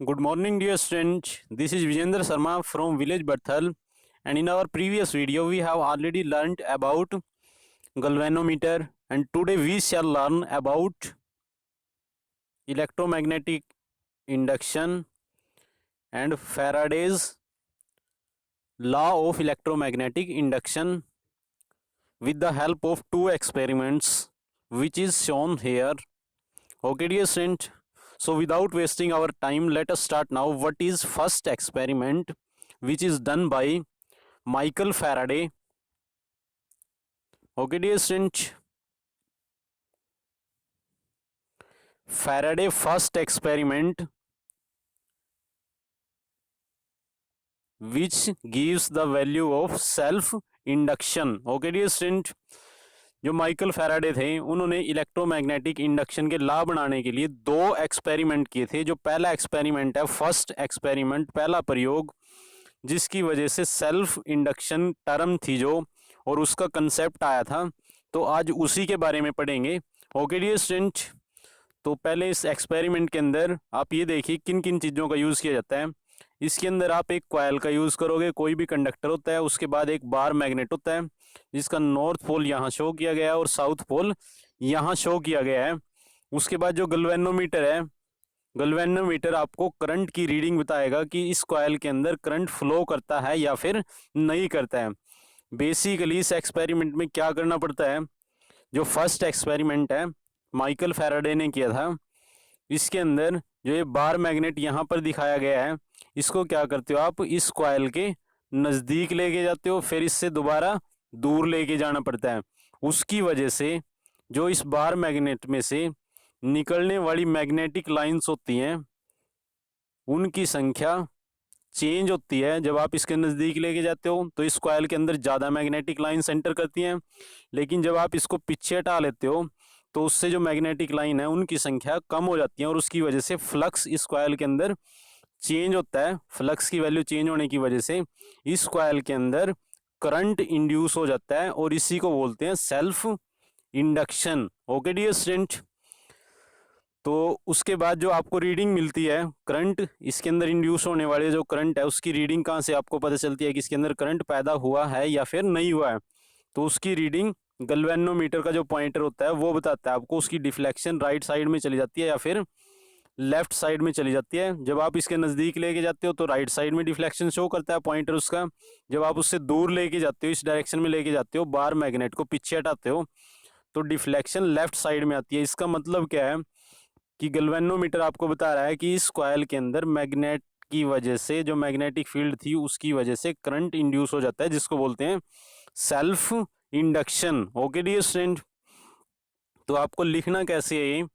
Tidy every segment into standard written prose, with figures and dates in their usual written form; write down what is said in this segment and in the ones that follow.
Good morning, dear students. This is Vijendra Sharma from village Barthal, and in our previous video we have already learnt about galvanometer, and today we shall learn about electromagnetic induction and Faraday's law of electromagnetic induction with the help of two experiments which is shown here. Okay, dear student. So without wasting our time, let us start now. What is first experiment which is done by Michael Faraday? Okay, dear student. Faraday first experiment which gives the value of self induction. Okay, dear student. जो Michael Faraday थे उन्होंने electromagnetic induction के law बनाने के लिए दो experiment किए थे। जो पहला एक्सपेरिमेंट है, फर्स्ट एक्सपेरिमेंट, पहला प्रयोग, जिसकी वजह से सेल्फ इंडक्शन टर्म थी जो, और उसका कंसेप्ट आया था। तो आज उसी के बारे में पढ़ेंगे। ओके डियर स्टूडेंट, तो पहले इस एक्सपेरिमेंट के अंदर आप ये देखिए किन किन चीज़ों का यूज़ किया जाता है। इसके अंदर आप एक कॉइल का यूज़ करोगे, कोई भी कंडक्टर होता है, उसके बाद एक बार मैग्नेट होता है जिसका नॉर्थ पोल यहाँ शो किया गया है और साउथ पोल यहाँ शो किया गया है। उसके बाद जो गैल्वेनोमीटर है, गैल्वेनोमीटर आपको करंट की रीडिंग बताएगा कि इस कॉइल के अंदर करंट फ्लो करता है या फिर नहीं करता है। बेसिकली इस एक्सपेरिमेंट में क्या करना पड़ता है, जो फर्स्ट एक्सपेरिमेंट है माइकल फैराडे ने किया था, इसके अंदर जो ये बार मैग्नेट यहाँ पर दिखाया गया है, इसको क्या करते हो आप, इस कॉइल के नज़दीक लेके जाते हो, फिर इससे दोबारा दूर लेके जाना पड़ता है। उसकी वजह से जो इस बार मैग्नेट में से निकलने वाली मैग्नेटिक लाइंस होती हैं उनकी संख्या चेंज होती है। जब आप इसके नज़दीक लेके जाते हो तो इस कॉइल के अंदर ज़्यादा मैग्नेटिक लाइंस एंटर करती हैं, लेकिन जब आप इसको पीछे हटा लेते हो तो उससे जो मैग्नेटिक लाइन है उनकी संख्या कम हो जाती है, और उसकी वजह से फ्लक्स इस कॉइल के अंदर चेंज होता है। फ्लक्स की वैल्यू चेंज होने की वजह से इस कॉइल के अंदर करंट इंड्यूस हो जाता है, और इसी को बोलते हैं self induction. Okay dear student, तो उसके बाद जो आपको रीडिंग मिलती है करंट, इसके अंदर इंड्यूस होने वाले जो करंट है उसकी रीडिंग कहाँ से आपको पता चलती है कि इसके अंदर करंट पैदा हुआ है या फिर नहीं हुआ है, तो उसकी रीडिंग गैल्वेनोमीटर का जो पॉइंटर होता है वो बताता है आपको। उसकी डिफ्लेक्शन राइट साइड में चली जाती है या फिर लेफ्ट साइड में चली जाती है। जब आप इसके नज़दीक लेके जाते हो तो राइट साइड में डिफ्लेक्शन शो करता है पॉइंटर उसका। जब आप उससे दूर लेके जाते हो, इस डायरेक्शन में लेके जाते हो, बार मैग्नेट को पीछे हटाते हो, तो डिफ्लेक्शन लेफ्ट साइड में आती है। इसका मतलब क्या है कि गैल्वेनोमीटर आपको बता रहा है कि इस कॉइल के अंदर मैग्नेट की वजह से, जो मैग्नेटिक फील्ड थी उसकी वजह से करंट इंड्यूस हो जाता है, जिसको बोलते हैं self induction. Okay dear student, तो आपको लिखना कैसे है, ये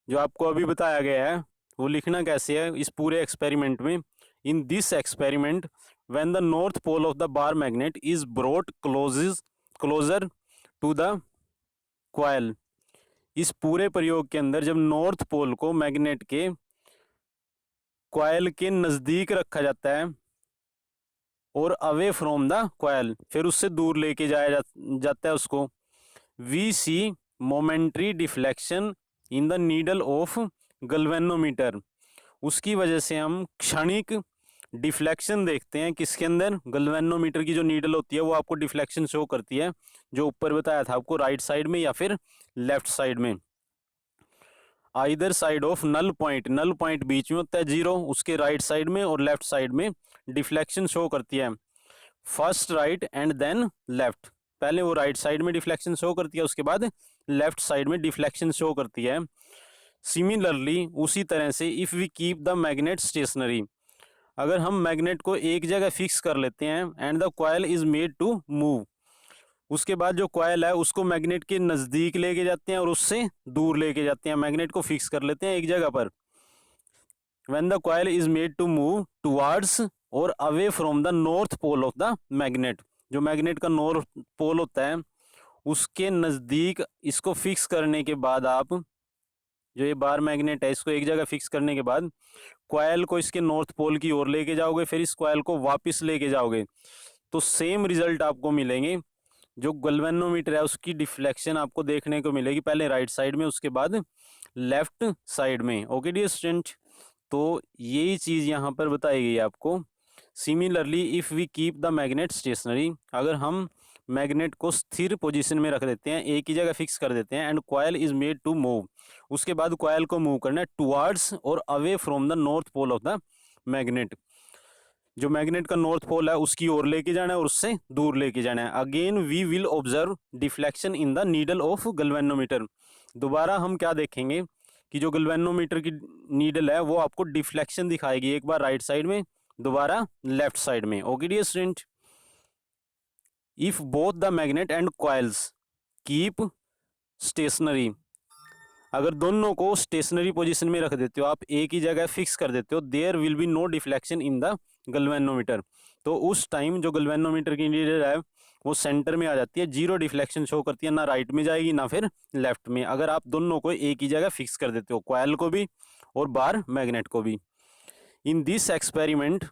जो आपको अभी बताया गया है वो लिखना कैसे है इस पूरे एक्सपेरिमेंट में। In this experiment when the north pole of the bar magnet is brought closer to the coil. इस पूरे प्रयोग के अंदर जब नॉर्थ पोल को मैग्नेट के कॉइल के नज़दीक रखा जाता है और अवे फ्रॉम द कॉइल, फिर उससे दूर लेके जाया जाता है उसको, we see momentary deflection in the needle of galvanometer. उसकी वजह से हम क्षणिक डिफ्लेक्शन देखते हैं किसके अंदर, गैल्वेनोमीटर की जो नीडल होती है वो आपको डिफ्लेक्शन शो करती है, जो ऊपर बताया था आपको, राइट साइड में या फिर लेफ्ट साइड में। Either side of null point, null point बीच में होता है जीरो, उसके राइट साइड में और लेफ्ट साइड में डिफ्लेक्शन शो करती है। First right and then left, पहले वो राइट साइड में डिफ्लेक्शन शो करती है, उसके बाद लेफ्ट साइड में डिफ्लेक्शन शो करती है। सिमिलरली उसी तरह से if we keep the magnet stationary, अगर हम मैग्नेट को एक जगह फिक्स कर लेते हैं, and the coil is made to move, उसके बाद जो कॉइल है उसको मैग्नेट के नज़दीक लेके जाते हैं और उससे दूर लेके जाते हैं, मैग्नेट को फिक्स कर लेते हैं एक जगह पर। When the coil is made to move towards और away from the north pole of the magnet, जो मैग्नेट का नॉर्थ पोल होता है उसके नज़दीक इसको फिक्स करने के बाद, आप जो ये बार मैग्नेट है इसको एक जगह फिक्स करने के बाद कॉइल को इसके नॉर्थ पोल की ओर लेके जाओगे, फिर इस कॉइल को वापस लेके जाओगे, तो सेम रिजल्ट आपको मिलेंगे। जो गैल्वेनोमीटर है उसकी डिफ्लेक्शन आपको देखने को मिलेगी, पहले राइट साइड में, उसके बाद लेफ्ट साइड में। ओके डियर स्टूडेंट, तो यही चीज़ यहाँ पर बताई गई है आपको। Similarly if we keep the magnet stationary, अगर हम मैग्नेट को स्थिर पोजीशन में रख देते हैं, एक ही जगह फिक्स कर देते हैं, and coil is made to move, उसके बाद कॉयल को मूव करना है टुवर्ड्स और away from the north pole of the magnet, जो मैग्नेट का नॉर्थ पोल है उसकी ओर लेके जाना है और उससे दूर लेके जाना है। Again we will observe deflection in the needle of galvanometer, दोबारा हम क्या देखेंगे कि जो गैल्वेनोमीटर की नीडल है वो आपको डिफ्लेक्शन दिखाएगी, एक बार राइट साइड में, दोबारा लेफ्ट साइड में। Okay dear student, if both the magnet and coils keep stationary, अगर दोनों को स्टेशनरी पोजीशन में रख देते हो आप, एक ही जगह फिक्स कर देते हो, there will be no deflection in the galvanometer, तो उस टाइम जो गैल्वेनोमीटर की नीडल है वो सेंटर में आ जाती है, जीरो डिफ्लेक्शन शो करती है, ना राइट में जाएगी ना फिर लेफ्ट में, अगर आप दोनों को एक ही जगह फिक्स कर देते हो, कॉइल को भी और बार मैग्नेट को भी। In this experiment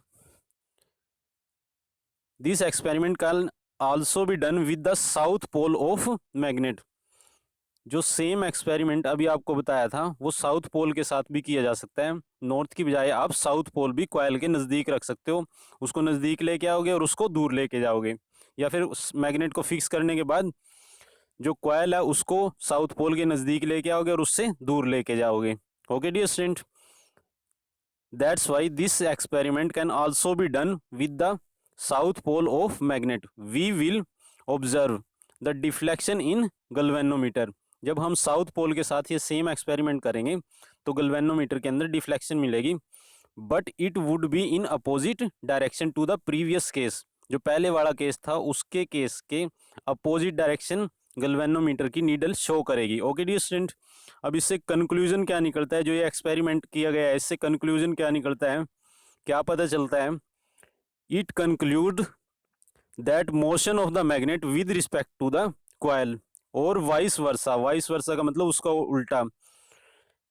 can also be done with the south pole of magnet, जो सेम एक्सपेरिमेंट अभी आपको बताया था वो साउथ पोल के साथ भी किया जा सकता है, नॉर्थ की बजाय आप साउथ पोल भी कॉइल के नज़दीक रख सकते हो, उसको नज़दीक लेके आओगे और उसको दूर लेके जाओगे, या फिर उस मैग्नेट को फिक्स करने के बाद जो कॉइल है उसको साउथ पोल के नज़दीक लेके आओगे और उससे दूर लेके जाओगे। Okay dear student, that's why this experiment can also be done with the south pole of magnet, we will observe the deflection in galvanometer, जब हम साउथ पोल के साथ ये सेम एक्सपेरिमेंट करेंगे तो गैल्वेनोमीटर के अंदर डिफ्लेक्शन मिलेगी, but it would be in opposite direction to the previous case, जो पहले वाला केस था उसके केस के अपोजिट डायरेक्शन गैल्वेनोमीटर की नीडल शो करेगी। ओके डियर स्टूडेंट, अब इससे कंक्लूजन क्या निकलता है, जो ये एक्सपेरिमेंट किया गया है इससे कंक्लूजन क्या निकलता है, क्या पता चलता है, it conclude that motion of the magnet with respect to the coil और वाइस वर्सा का मतलब उसका उल्टा,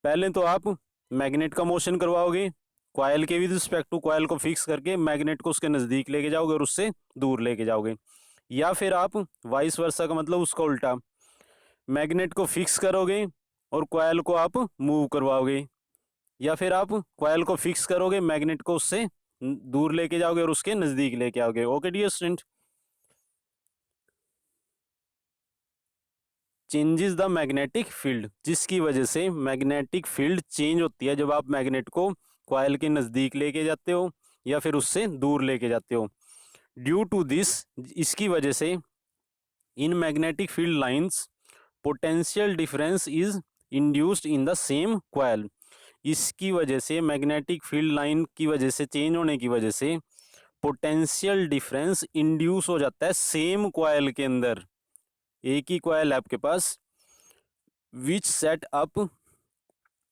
पहले तो आप मैग्नेट का मोशन करवाओगे कॉइल के विद रिस्पेक्ट टू, कॉइल को फिक्स करके मैग्नेट को उसके नज़दीक लेके जाओगे और उससे दूर लेके जाओगे, या फिर आप वाइस वर्सा का मतलब उसका उल्टा, मैग्नेट को फिक्स करोगे और कॉइल को आप मूव करवाओगे, या फिर आप कॉइल को फिक्स करोगे मैग्नेट को उससे दूर लेके जाओगे और उसके नज़दीक लेके आओगे। Okay dear student, changes the magnetic field, जिसकी वजह से मैग्नेटिक फील्ड चेंज होती है जब आप मैग्नेट को कॉइल के नज़दीक लेके जाते हो या फिर उससे दूर लेके जाते हो। ड्यू टू दिस, इसकी वजह से, in magnetic field lines potential difference is induced in the same coil, इसकी वजह से मैग्नेटिक फील्ड लाइन की वजह से चेंज होने की वजह से पोटेंशियल डिफरेंस इंड्यूस हो जाता है सेम कॉइल के अंदर, एक ही कॉइल है आपके पास, which set up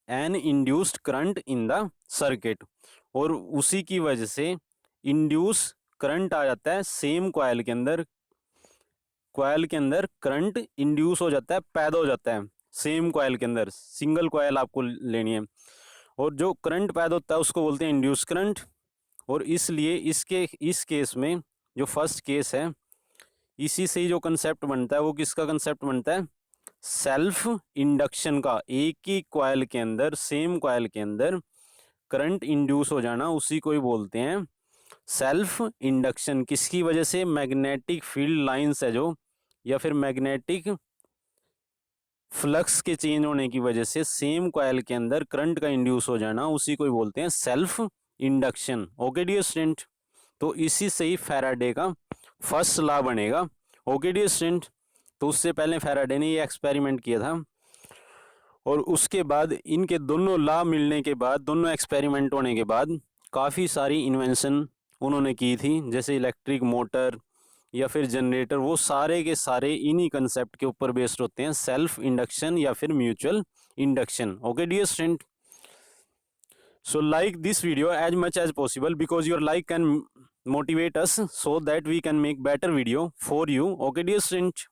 an induced current in the circuit, और उसी की वजह से इंड्यूस करंट आ जाता है सेम कॉइल के अंदर, कॉइल के अंदर करंट इंड्यूस हो जाता है, पैदा हो जाता है सेम कॉइल के अंदर, सिंगल कॉइल आपको लेनी है, और जो करंट पैदा होता है उसको बोलते हैं इंड्यूस करंट, और इसलिए इस केस में जो फर्स्ट केस है इसी से ही जो कंसेप्ट बनता है वो किसका कंसेप्ट बनता है, सेल्फ इंडक्शन का, एक ही कॉइल के अंदर सेम कॉइल के अंदर करंट इंड्यूस हो जाना, उसी को ही बोलते हैं सेल्फ इंडक्शन। किसकी वजह से, मैग्नेटिक फील्ड लाइंस है जो, या फिर मैग्नेटिक फ्लक्स के चेंज होने की वजह से सेम कॉइल के अंदर करंट का इंड्यूस हो जाना, उसी को ही बोलते हैं self induction. Okay dear student, तो इसी से ही फैराडे का फर्स्ट लॉ बनेगा। ओके डियर स्टूडेंट, तो उससे पहले फैराडे ने ये एक्सपेरिमेंट किया था, और उसके बाद इनके दोनों लॉ मिलने के बाद, दोनों एक्सपेरिमेंट होने के बाद काफ़ी सारी इन्वेंशन उन्होंने की थी, जैसे इलेक्ट्रिक मोटर या फिर जनरेटर, वो सारे के सारे इन्हीं कंसेप्ट के ऊपर बेस्ड होते हैं, सेल्फ इंडक्शन या फिर mutual induction. Okay dear student, so like this video as much as possible because your like can motivate us so that we can make better video for you. Okay dear student.